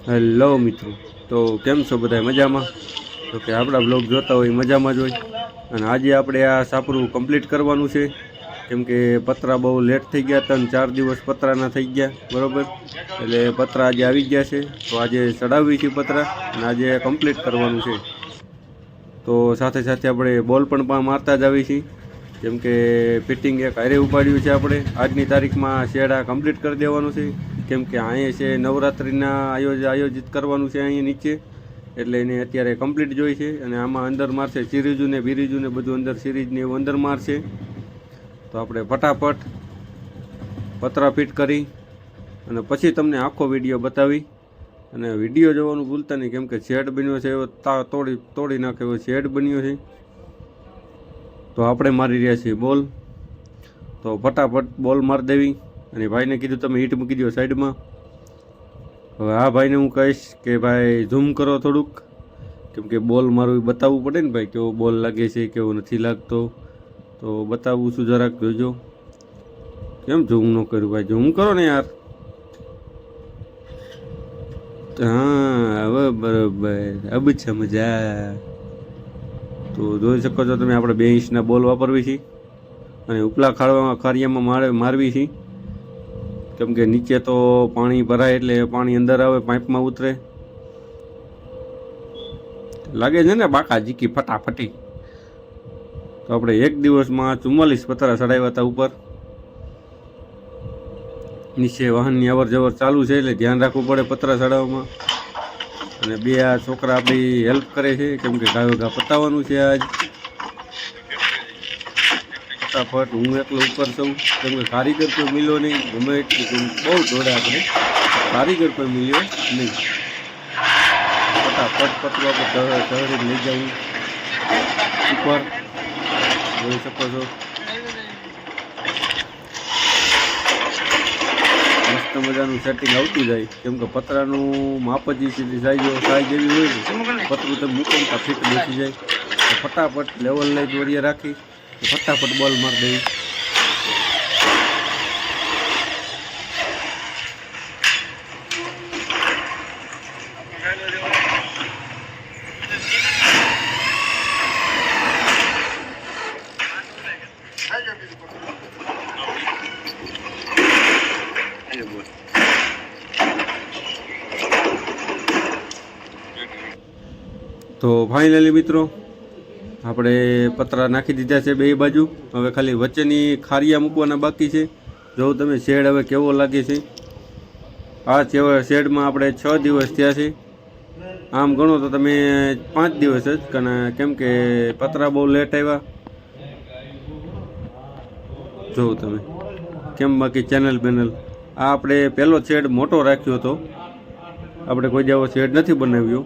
Hello મિત્રો, તો કેમ છો બધા મજામાં? તો કે આપણા બ્લોગ જોતા હોય મજામાં જ હોય. અને આજે આપણે આ સાપરું કમ્પ્લીટ કરવાનું છે, કેમ કે પતરા બહુ લેટ થઈ ગયા, 3-4 દિવસ પતરાના થઈ ગયા, બરાબર. એટલે પતરા આજે આવી ગયા છે, તો આજે ચડાવવી છે પતરા અને આજે કમ્પ્લીટ કરવાનું છે. તો સાથે સાથે આપણે બોલ પણ મારતા જ આવી છીએ, કેમ કે ફિટિંગ એક હારે ઉપાડ્યું છે. આપણે આજની તારીખમાં શેડા કમ્પ્લીટ કરી દેવાનું છે, કેમ કે અહીંયા છે નવરાત્રિના આયોજિત કરવાનું છે અહીંયા નીચે, એટલે એને અત્યારે કમ્પ્લીટ જોઈ છે. અને આમાં અંદર મારશે સિરીઝું ને બીરીજું ને બધું, અંદર સિરીઝને એવું અંદર મારશે. તો આપણે ફટાફટ પતરા ફિટ કરી અને પછી તમને આખો વિડીયો બતાવી. અને વિડીયો જોવાનું ભૂલતા નહીં, કેમ કે શેડ બન્યો છે એવો તોડી નાખે એવો શેડ બન્યો છે. તો આપણે મારી રહ્યા છીએ બોલ, તો ફટાફટ બોલ મારી દેવી. અને ભાઈને કીધું તમે હીટ મૂકી દો સાઈડમાં. હવે આ ભાઈને હું કહીશ કે ભાઈ ઝૂમ કરો થોડુંક, કેમ કે બોલ મારું બતાવવું પડે ને ભાઈ, કેવો બોલ લાગે છે કેવો નથી લાગતો. તો બતાવું છું, જરાક જોજો. કેમ ઝૂમ ન કર્યું ભાઈ? ઝૂમ કરો ને યાર. હા હવે બરોબર, અબ સમજા. તો જોઈ શકો છો તમે, આપણે 2 ઇંચના બોલ વાપરવી છે અને ઉપલા ખાડિયામાં મારવી છે, કેમ કે નીચે તો પાણી ભરાય એટલે પાણી અંદર આવે, પાઇપમાં ઉતરે. લાગે છે ને બાકા જીકી ફટાફટી. તો આપણે એક દિવસમાં 44 પતરા ચડાવ્યા હતા ઉપર. નીચે વાહનની અવર જવર ચાલુ છે એટલે ધ્યાન રાખવું પડે પતરા ચડાવવામાં. અને 2 આ છોકરા આપણી હેલ્પ કરે છે, કેમ કે ગાયો ઘા પતાવવાનું છે આજ. ફટાફટ હું એકલો ઉપર છું, કેમ કે કારીગર કોઈ મિલ્યો નહીં. ગમે એટલું બહુ દોડે આપણે, કારીગર કોઈ મિલ્યો નહીં. ફટાફટ પતરા પર ચડી લઈ જવું ઉપર, જોઈ શકો છો. મસ્ત મજાનું સેટિંગ આવતું જાય, કેમ કે પતરાનું માપ જ સાઈઝ એવી હોય ને, પતરું તમે મૂકો ને ફિટ બેસી જાય. તો ફટાફટ લેવલ લઈ દોરીએ રાખી, ફટાફટ બોલ મારી દઈ. તો ફાઇનલી મિત્રો, આપણે પતરા નાખી દીધા છે 2 બાજુ. હવે ખાલી વચ્ચેની ખારિયા મૂકવાના બાકી છે. જો તમે શેડ હવે કેવો લાગે છે. આ શેડમાં આપણે 6 દિવસ થયા છે. આમ ગણો તો તમે 5 દિવસ જ, કેમ કે પતરા બહુ લેટ આવ્યા. જો તમે કેમ, બાકી ચેનલ આ આપણે પહેલો શેડ મોટો રાખ્યો હતો, આપણે કોઈ જેવો શેડ નથી બનાવ્યો.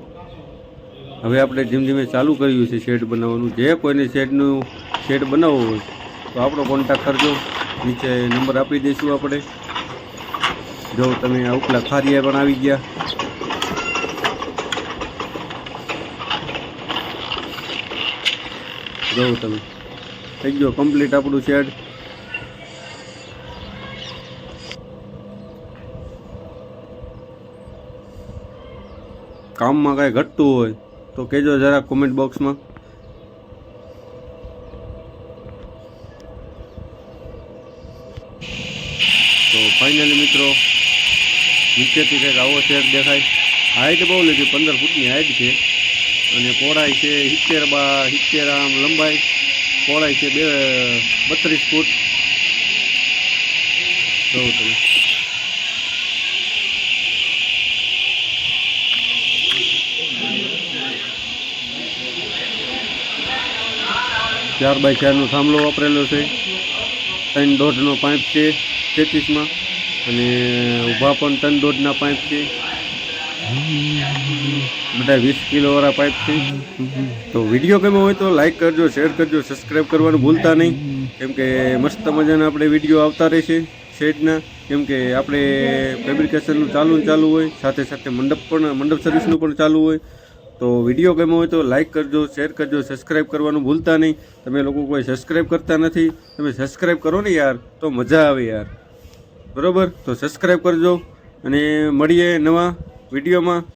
હવે આપણે ધીમે ધીમે ચાલુ કર્યું છે શેડ બનાવવાનું. જે કોઈને શેડ બનાવવો હોય તો આપણો કોન્ટેક્ટ કરજો, નીચે નંબર આપી દઈશું આપણે. જો તમે આ ઉપલા ખારિયા પણ આવી ગયા. જો તમે થઈ ગયો કમ્પ્લીટ આપણું શેડ. કામમાં કાંઈ ઘટતું હોય તો કહેજો જરા કોમેન્ટ બોક્સમાં. તો ફાઇનલી મિત્રો, નીચેથી કંઈક આવો શેડ દેખાય. હાઈટ બહુ લીધી, 15 ફૂટની હાઈટ છે. અને પહોળાઈ છે 70 આમ લંબાઈ, પહોળાઈ છે 32 ફૂટ. જોઉં તમે. ચાર બાય 4નો થાંભલો વાપરેલો છે. 3.5નો પાઇપ છે 33માં, અને ઊભા પણ 3.5ના પાઇપ છે. બધા 20 કિલોવાળા પાઇપ છે. તો વિડીયો ગમ્યો હોય તો લાઈક કરજો, શેર કરજો, સબસ્ક્રાઈબ કરવાનું ભૂલતા નહીં, કેમ કે મસ્ત મજાના આપણે વિડીયો આવતા રહેશે શેડના. કેમ કે આપણે ફેબ્રિકેશનનું ચાલુ હોય, સાથે સાથે મંડપ સર્વિસનું પણ ચાલુ હોય. તો વિડીયો ગમ્યો હોય તો લાઈક કરજો, શેર કરજો, સબસ્ક્રાઈબ કરવાનું ભૂલતા નહીં. તમે લોકો કોઈ સબસ્ક્રાઈબ કરતા નથી, તમે સબસ્ક્રાઈબ કરો ને યાર, તો મજા આવે યાર, બરાબર. તો સબસ્ક્રાઈબ કરજો અને મળીએ નવા વિડીયોમાં